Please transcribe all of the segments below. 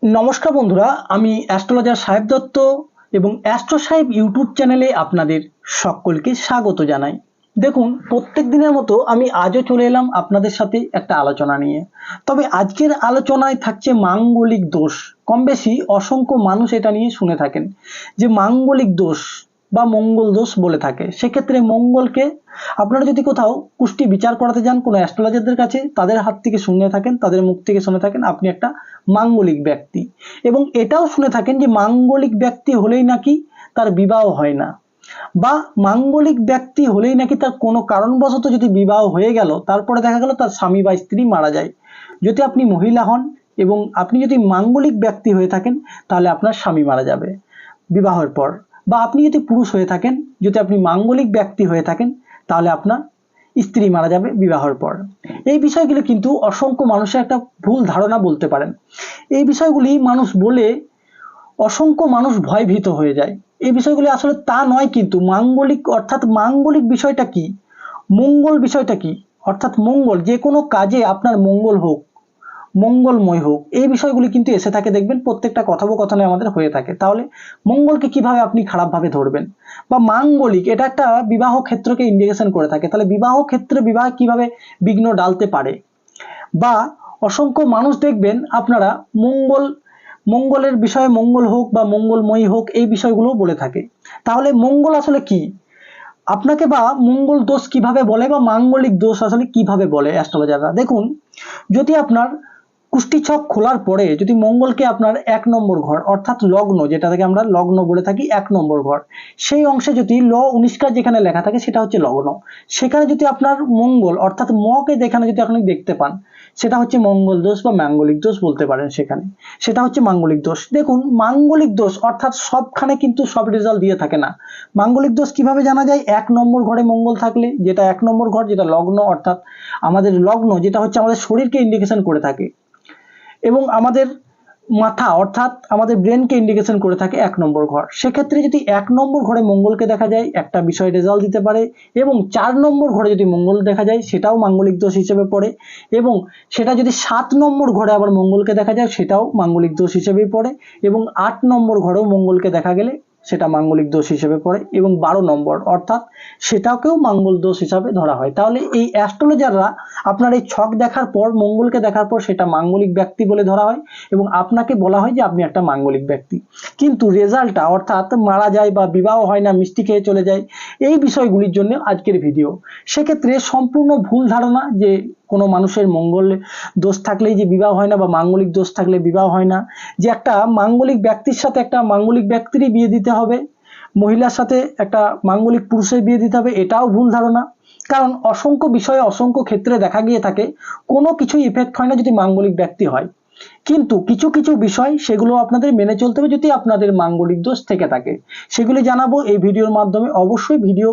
नमस्कार बंधुरा आमी অ্যাস্ট্রোলজার সাহেব দত্ত এবং অ্যাস্ট্রো সাহেব ইউটিউব চ্যানেলে আপনাদের সকলকে স্বাগত জানাই। দেখুন প্রত্যেক দিনের মতো আমি আজও চলে এলাম আপনাদের সাথে একটা আলোচনা নিয়ে। তবে আজকের আলোচনায় থাকছে মাঙ্গলিক দোষ। কম বেশি অসংখ্য মানুষ এটা নিয়ে শুনে থাকেন যে মাঙ্গলিক দোষ বা মঙ্গল দোষ বলে থাকে। সেক্ষেত্রে মঙ্গলকে আপনারা যদি কোথাও কুষ্টি বিচার করাতে যান কোনো অ্যাস্ট্রোলজারদের কাছে, তাদের হাত থেকে শুনে থাকেন, তাদের মুখ থেকে শুনে থাকেন আপনি একটা মাঙ্গলিক ব্যক্তি, এবং এটাও শুনে থাকেন যে মাঙ্গলিক ব্যক্তি হলেই নাকি তার বিবাহ হয় না, বা মাঙ্গলিক ব্যক্তি হলেই নাকি তার কোনো কারণবশত যদি বিবাহ হয়ে গেল তারপরে দেখা গেল তার স্বামী বা স্ত্রী মারা যায়। যদি আপনি মহিলা হন এবং আপনি যদি মাঙ্গলিক ব্যক্তি হয়ে থাকেন তাহলে আপনার স্বামী মারা যাবে বিবাহের পর, বা আপনি যদি পুরুষ হয়ে থাকেন, যদি আপনি মাঙ্গলিক ব্যক্তি হয়ে থাকেন তাহলে আপনার স্ত্রী মারা যাবে বিবাহের পর। এই বিষয়গুলো কিন্তু অসংখ্য মানুষের একটা ভুল ধারণা বলতে পারেন। এই বিষয়গুলি মানুষ বলে অসংখ্য মানুষ ভয়ভীত হয়ে যায়। এই বিষয়গুলি আসলে তা নয়, কিন্তু মাঙ্গলিক অর্থাৎ মাঙ্গলিক বিষয়টা কি, মঙ্গল বিষয়টা কি, অর্থাৎ মঙ্গল যে কোনো কাজে আপনার মঙ্গল হোক, মঙ্গলময় হোক, এই বিষয়গুলি কিন্তু এসে থাকে দেখবেন প্রত্যেকটা কথোপকথনে আমাদের হয়ে থাকে। তাহলে মঙ্গলকে কিভাবে আপনি খারাপভাবে ধরবেন, বা মাঙ্গলিক এটা একটা বিবাহ ক্ষেত্রকে ইন্ডিকেশন করে থাকে, তাহলে বিবাহ ক্ষেত্রে বিবাহ কিভাবে বিঘ্ন ডালতে পারে। বা অসংখ্য মানুষ দেখবেন আপনারা মঙ্গলের বিষয়ে মঙ্গল হোক বা মঙ্গলময়ী হোক এই বিষয়গুলো বলে থাকে। তাহলে মঙ্গল আসলে কি, আপনাকে বা মঙ্গল দোষ কিভাবে বলে বা মাঙ্গলিক দোষ আসলে কিভাবে বলে অ্যাস্ট্রোলজাররা। দেখুন, যদি আপনার কুষ্টি ছক খোলার পরে যদি মঙ্গলকে আপনার 1 নম্বর ঘর অর্থাৎ লগ্ন, যেটা থেকে আমরা লগ্ন বলে থাকি 1 নম্বর ঘর, সেই অংশে যদি ল 19 কাজ যেখানে লেখা থাকে সেটা হচ্ছে লগ্ন, সেখানে যদি আপনার মঙ্গল অর্থাৎ মকে যেখানে যদি আপনি দেখতে পান সেটা হচ্ছে মঙ্গল দোষ বা মাঙ্গলিক দোষ বলতে পারেন। সেখানে সেটা হচ্ছে মাঙ্গলিক দোষ। দেখুন, মাঙ্গলিক দোষ অর্থাৎ সবখানে কিন্তু সব রেজাল্ট দিয়ে থাকে না। মাঙ্গলিক দোষ কিভাবে জানা যায়, 1 নম্বর ঘরে মঙ্গল থাকলে, যেটা 1 নম্বর ঘর যেটা লগ্ন, অর্থাৎ আমাদের লগ্ন যেটা হচ্ছে আমাদের শরীরকে ইন্ডিকেশন করে থাকে এবং আমাদের মাথা অর্থাৎ আমাদের ব্রেনকে ইন্ডিকেশন করে থাকে 1 নম্বর ঘর। সেক্ষেত্রে যদি 1 নম্বর ঘরে মঙ্গলকে দেখা যায় একটা বিষয় রেজাল্ট দিতে পারে, এবং 4 নম্বর ঘরে যদি মঙ্গল দেখা যায় সেটাও মাঙ্গলিক দোষ হিসেবে পড়ে, এবং সেটা যদি 7 নম্বর ঘরে আবার মঙ্গলকে দেখা যায় সেটাও মাঙ্গলিক দোষ হিসেবেই পড়ে, এবং 8 নম্বর ঘরেও মঙ্গলকে দেখা গেলে সেটা মাঙ্গলিক দোষ হিসেবে পড়ে, এবং 12 নম্বর অর্থাৎ সেটাকেও মঙ্গল দোষ হিসাবে ধরা হয়। তাহলে এই অ্যাস্ট্রোলজাররা আপনার এই ছক দেখার পর মঙ্গলকে দেখার পর সেটা মাঙ্গলিক ব্যক্তি বলে ধরা হয় এবং আপনাকে বলা হয় যে আপনি একটা মাঙ্গলিক ব্যক্তি। কিন্তু রেজাল্টটা অর্থাৎ মারা যায় বা বিবাহ হয় না, মিষ্টি খেয়ে চলে যায়, এই বিষয়গুলির জন্য আজকের ভিডিও। সেক্ষেত্রে সম্পূর্ণ ভুল ধারণা যে কোনো মানুষের মঙ্গল দোষ থাকলেই যে বিবাহ হয় না, বা মাঙ্গলিক দোষ থাকলে বিবাহ হয় না, যে একটা মাঙ্গলিক ব্যক্তির সাথে একটা মাঙ্গলিক ব্যক্তিরই বিয়ে দিতে হবে, মহিলার সাথে একটা মাঙ্গলিক পুরুষের বিয়ে দিতে হবে, এটাও ভুল ধারণা। কারণ অসংখ্য বিষয়ে অসংখ্য ক্ষেত্রে দেখা গিয়ে থাকে কোনো কিছুই ইফেক্ট হয় না যদি মাঙ্গলিক ব্যক্তি হয়, কিন্তু কিছু কিছু বিষয় সেগুলো আপনাদের মেনে চলতে হবে যদি আপনাদের মাঙ্গলিক দোষ থেকে থাকে। সেগুলি জানাবো এই ভিডিওর মাধ্যমে। অবশ্যই ভিডিও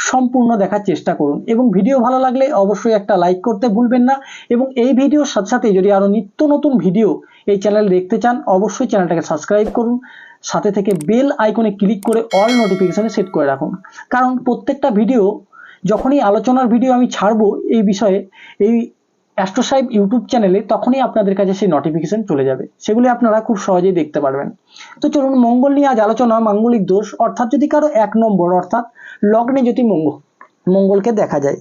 সম্পূর্ণ দেখার চেষ্টা করুন, এবং ভিডিও ভালো লাগলে অবশ্যই একটা লাইক করতে ভুলবেন না, এবং এই ভিডিওর সাথে সাথে যদি আরো নিত্য নতুন ভিডিও এই চ্যানেলে দেখতে চান অবশ্যই চ্যানেলটাকে সাবস্ক্রাইব করুন, সাথে থেকে বেল আইকনে ক্লিক করে অল নোটিফিকেশনে সেট করে রাখুন। কারণ প্রত্যেকটা ভিডিও যখনই আলোচনার ভিডিও আমি ছাড়বো এই বিষয়ে এই অ্যাস্ট্রো সাহেব ইউটিউব চ্যানেলে, তখনই আপনাদের কাছে সেই নোটিফিকেশন চলে যাবে, সেগুলি আপনারা খুব সহজেই দেখতে পারবেন। তো চলুন, মঙ্গল নিয়ে আজ আলোচনা। মাঙ্গলিক দোষ অর্থাৎ যদি কারো 1 নম্বর অর্থাৎ লগ্নে যদি মঙ্গলকে দেখা যায়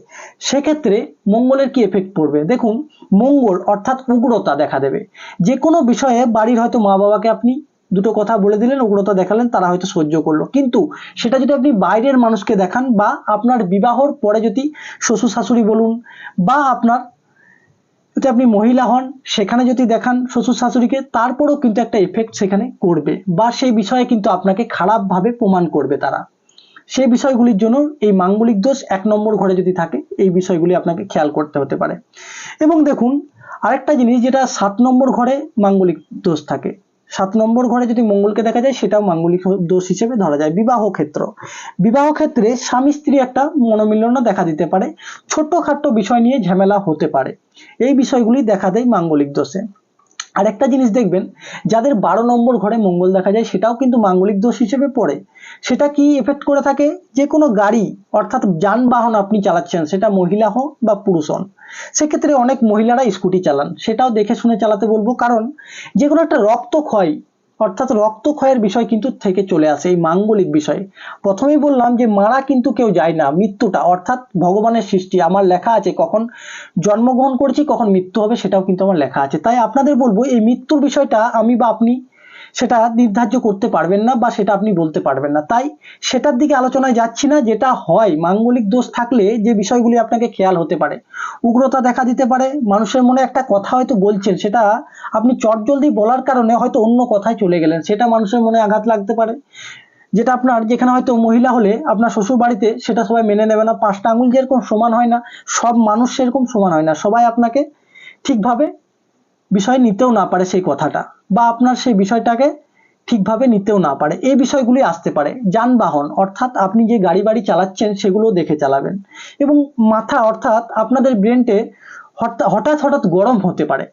সেক্ষেত্রে মঙ্গলের কি এফেক্ট পড়বে। দেখুন, মঙ্গল অর্থাৎ উগ্রতা দেখা দেবে যে কোনো বিষয়ে। বাড়ির হয়তো মা বাবাকে আপনি দুটো কথা বলে দিলেন, উগ্রতা দেখালেন, তারা হয়তো সহ্য করলো, কিন্তু সেটা যদি আপনি বাইরের মানুষকে দেখান, বা আপনার বিবাহর পরে যদি শ্বশুর শাশুড়ি বলুন, বা আপনার যদি আপনি মহিলা হন সেখানে যদি দেখান শ্বশুর শাশুড়িকে, তারপরেও কিন্তু একটা এফেক্ট সেখানে করবে, বা সেই বিষয়ে কিন্তু আপনাকে খারাপভাবে প্রমাণ করবে তারা। সেই বিষয়গুলির জন্য এই মাঙ্গলিক দোষ 1 নম্বর ঘরে যদি থাকে এই বিষয়গুলি আপনাকে খেয়াল করতে হতে পারে। এবং দেখুন, আরেকটা জিনিস যেটা 7 নম্বর ঘরে মাঙ্গলিক দোষ থাকে, 7 নম্বর ঘরে যদি মঙ্গলকে দেখা যায় সেটাও মাঙ্গলিক দোষ হিসেবে ধরা যায়। বিবাহ ক্ষেত্রে স্বামী স্ত্রী একটা মনোমিলন দেখা দিতে পারে, ছোটখাটো বিষয় নিয়ে ঝামেলা হতে পারে, এই বিষয়গুলি দেখা দেয় মাঙ্গলিক দোষে। আরেকটা জিনিস দেখবেন, যাদের 12 নম্বর ঘরে মঙ্গল দেখা যায় সেটাও কিন্তু মাঙ্গলিক দোষ হিসেবে পড়ে। সেটা কি এফেক্ট করে থাকে, যে কোনো গাড়ি অর্থাৎ যানবাহন আপনি চালাচ্ছেন, সেটা মহিলা হোক বা পুরুষ হন, সেক্ষেত্রে অনেক মহিলারা স্কুটি চালান, সেটাও দেখে শুনে চালাতে বলবো। কারণ যে কোনো একটা রক্তক্ষয় অর্থাৎ রক্তক্ষয়ের বিষয় কিন্তু থেকে চলে আসে এই মাঙ্গলিক বিষয়। প্রথমেই বললাম যে মারা কিন্তু কেউ যায় না, মৃত্যুটা অর্থাৎ ভগবানের সৃষ্টি, আমার লেখা আছে কখন জন্মগ্রহণ করেছি কখন মৃত্যু হবে সেটাও কিন্তু আমার লেখা আছে। তাই আপনাদের বলবো এই মৃত্যুর বিষয়টা আমি বা আপনি সেটা নির্ধার্য করতে পারবেন না বা সেটা আপনি বলতে পারবেন না, তাই সেটার দিকে আলোচনায় যাচ্ছি না। যেটা হয় মাঙ্গলিক দোষ থাকলে যে বিষয়গুলি আপনাকে খেয়াল হতে পারে, উগ্রতা দেখা দিতে পারে, মানুষের মনে একটা কথা হয়তো বলছেন, সেটা আপনি চটজলদি বলার কারণে হয়তো অন্য কথায় চলে গেলেন, সেটা মানুষের মনে আঘাত লাগতে পারে। যেটা আপনার যেখানে হয়তো মহিলা হলে আপনার শ্বশুর বাড়িতে সেটা সবাই মেনে নেবে না, 5টা আঙুল যেরকম সমান হয় না, সব মানুষ সেরকম সমান হয় না, সবাই আপনাকে ঠিকভাবে বিষয় নিতেও না পারে সেই কথাটা, বা আপনার সেই বিষয়টাকে ঠিকভাবে নিতেও না পারে, এই বিষয়গুলি আসতে পারে। যানবাহন অর্থাৎ আপনি যে গাড়ি বাড়ি চালাচ্ছেন সেগুলো দেখে চালাবেন। এবং মাথা অর্থাৎ আপনাদের ব্রেনটে হঠাৎ হঠাৎ গরম হতে পারে,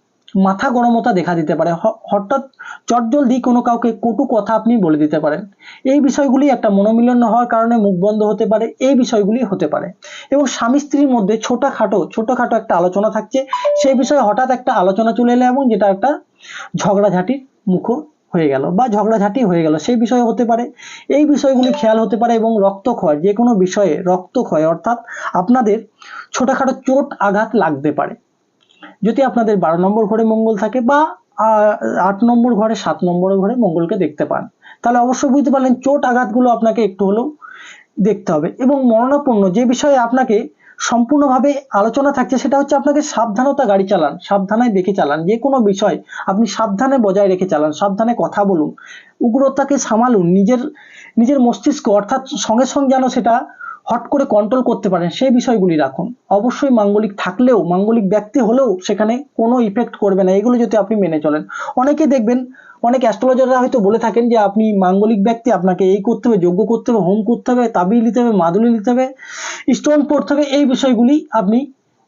মাথা গরমতা দেখা দিতে পারে, হঠাৎ চটজলদি কোনো কাউকে কটু কথা আপনি বলে দিতে পারেন। এই বিষয়গুলি একটা মনোমিলন না হওয়ার কারণে মুখ বন্ধ হতে পারে, এই বিষয়গুলি হতে পারে। এবং স্বামী স্ত্রীর মধ্যে ছোটখাটো একটা আলোচনা থাকছে, সেই বিষয়ে হঠাৎ একটা আলোচনা চলে এলো এবং যেটা একটা ঝগড়াঝাটির মুখ হয়ে গেল বা ঝগড়াঝাটি হয়ে গেল, সেই বিষয়ে হতে পারে। এই বিষয়গুলি খেয়াল হতে পারে। এবং রক্তক্ষয়, যে কোনো বিষয়ে রক্তক্ষয় অর্থাৎ আপনাদের ছোটখাটো চোট আঘাত লাগতে পারে যদি আপনাদের 12 নম্বর ঘরে মঙ্গল থাকে বা 8 নম্বর ঘরে 7 নম্বর ঘরে মঙ্গলকে দেখতে পান, তাহলে অবশ্যই বুঝতে পারলেন চোট আঘাতগুলো আপনাকে একটু হলেও দেখতে হবে। এবং মরণাপন্ন যে বিষয়ে আপনাকে সম্পূর্ণভাবে আলোচনা থাকছে সেটা হচ্ছে আপনাকে সাবধানতা গাড়ি চালান, সাবধানে দেখে চালান, যে কোনো বিষয় আপনি সাবধানে বজায় রেখে চালান, সাবধানে কথা বলুন, উগ্রতাকে সামালুন, নিজের মস্তিষ্ক অর্থাৎ সঙ্গে সঙ্গে যেন সেটা হট করে কন্ট্রোল করতে পারেন সেই বিষয়গুলি রাখুন। অবশ্যই মাঙ্গলিক থাকলেও, মাঙ্গলিক ব্যক্তি হলেও সেখানে কোনো ইফেক্ট করবে না, এগুলো যদি আপনি মেনে চলেন। অনেকে দেখবেন, অনেক অ্যাস্ট্রোলজাররা হয়তো বলে থাকেন যে আপনি মাঙ্গলিক ব্যক্তি, আপনাকে এই করতে হবে, যজ্ঞ করতে হবে, হোম করতে হবে, তাবিজ নিতে হবে, মাদুলি নিতে হবে, স্টোন পড়তে হবে, এই বিষয়গুলি আপনি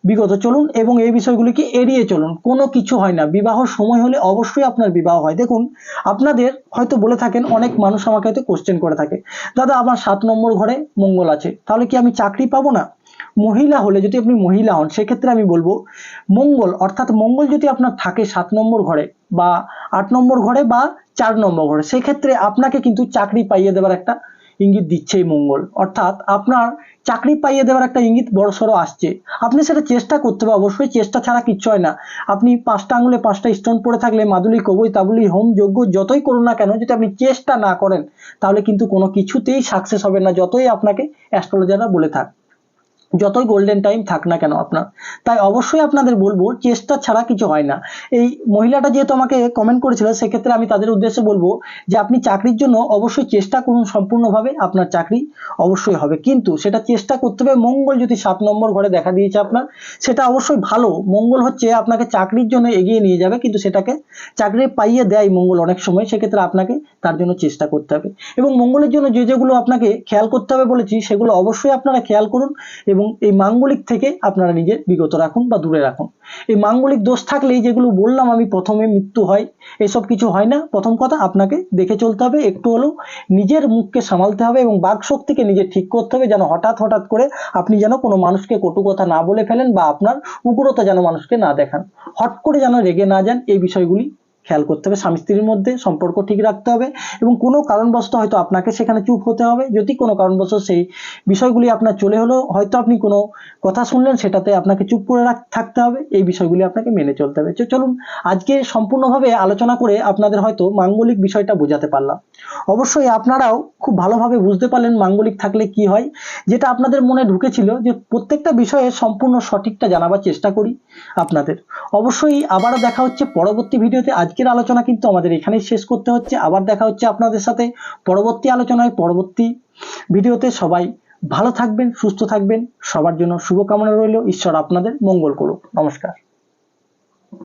বিগত চলুন এবং এই বিষয়গুলিকে এড়িয়ে চলুন। কোনো কিছু হয় না, বিবাহ সময় হলে অবশ্যই আপনার বিবাহ হয়। দেখুন, আপনাদের হয়তো বলে থাকেন, অনেক মানুষ আমাকে হয়তো কোশ্চেন করে থাকে, দাদা আমার 7 নম্বর ঘরে মঙ্গল আছে, তাহলে কি আমি চাকরি পাবো না? মহিলা হলে, যদি আপনি মহিলা হন সেক্ষেত্রে আমি বলবো মঙ্গল অর্থাৎ মঙ্গল যদি আপনার থাকে 7 নম্বর ঘরে বা 8 নম্বর ঘরে বা 4 নম্বর ঘরে, সেক্ষেত্রে আপনাকে কিন্তু চাকরি পাইয়ে দেওয়ার একটা ইঙ্গিত দিচ্ছে এই মঙ্গল। অর্থাৎ আপনার চাকরি পাইয়ে দেওয়ার একটা ইঙ্গিত বড়সড় আসছে, আপনি সেটা চেষ্টা করতে হবে। অবশ্যই চেষ্টা ছাড়া কিচ্ছু হয় না। আপনি 5টা আঙুলে 5টা স্টোন পড়ে থাকলে মাদুলি, কবই, তাবুলি, হোম, যজ্ঞ যতই করুন না কেন, যদি আপনি চেষ্টা না করেন তাহলে কিন্তু কোনো কিছুতেই সাকসেস হবে না, যতই আপনাকে অ্যাস্ট্রোলজাররা বলে থাক, যতই গোল্ডেন টাইম থাক না কেন আপনার। তাই অবশ্যই আপনাদের বলবো চেষ্টা ছাড়া কিছু হয় না। এই মহিলাটা যেহেতু আমাকে কমেন্ট করেছিল, সেক্ষেত্রে আমি তাদের উদ্দেশ্যে বলবো যে আপনি চাকরির জন্য অবশ্যই চেষ্টা করুন সম্পূর্ণভাবে, আপনার চাকরি অবশ্যই হবে, কিন্তু সেটা চেষ্টা করতে হবে। মঙ্গল যদি 7 নম্বর ঘরে দেখা দিয়েছে আপনার, সেটা অবশ্যই ভালো। মঙ্গল হচ্ছে আপনাকে চাকরির জন্য এগিয়ে নিয়ে যাবে, কিন্তু সেটাকে চাকরি পাইয়ে দেয় মঙ্গল অনেক সময়, সেক্ষেত্রে আপনাকে তার জন্য চেষ্টা করতে হবে। এবং মঙ্গলের জন্য যেগুলো আপনাকে খেয়াল করতে হবে বলেছি, সেগুলো অবশ্যই আপনারা খেয়াল করুন এবং এই মাঙ্গলিক থেকে আপনারা নিজে বিগত রাখুন বা দূরে রাখুন। এই মাঙ্গলিক দোষ থাকলেই যেগুলো বললাম আমি প্রথমে, মৃত্যু হয়, এসব কিছু হয় না। প্রথম কথা, আপনাকে দেখে চলতে হবে, একটু হলেও নিজের মুখকে সামালতে হবে এবং বাক শক্তিকে নিজে ঠিক করতে হবে, যেন হঠাৎ করে আপনি যেন কোনো মানুষকে কটু কথা না বলে ফেলেন বা আপনার উগ্রতা যেন মানুষকে না দেখান, হট করে যেন রেগে না যান, এই বিষয়গুলি খেয়াল করতে হবে। স্বামী স্ত্রীর মধ্যে সম্পর্ক ঠিক রাখতে হবে এবং কোনো কারণবশত হয়তো আপনাকে সেখানে চুপ হতে হবে। যদি কোনো কারণবশত সেই বিষয়গুলি আপনার চলে হলো, হয়তো আপনি কোনো কথা শুনলেন, সেটাতে আপনাকে চুপ করে থাকতে হবে, এই বিষয়গুলি আপনাকে মেনে চলতে হবে। চলুন আজকে সম্পূর্ণভাবে আলোচনা করে আপনাদের হয়তো মাঙ্গলিক বিষয়টা বোঝাতে পারলাম। অবশ্যই আপনারাও খুব ভালোভাবে বুঝতে পারলেন মাঙ্গলিক থাকলে কি হয়। যেটা আপনাদের মনে ঢুকেছিল যে প্রত্যেকটা বিষয়ে সম্পূর্ণ সঠিকটা জানাবার চেষ্টা করি আপনাদের। অবশ্যই আবারও দেখা হচ্ছে পরবর্তী ভিডিওতে। আজকের আলোচনা কিন্তু আমাদের এখানেই শেষ করতে হচ্ছে, আবার দেখা হচ্ছে আপনাদের সাথে পরবর্তী আলোচনায়, পরবর্তী ভিডিওতে। সবাই ভালো থাকবেন, সুস্থ থাকবেন, সবার জন্য শুভকামনা রইল। ঈশ্বর আপনাদের মঙ্গল করুক। নমস্কার।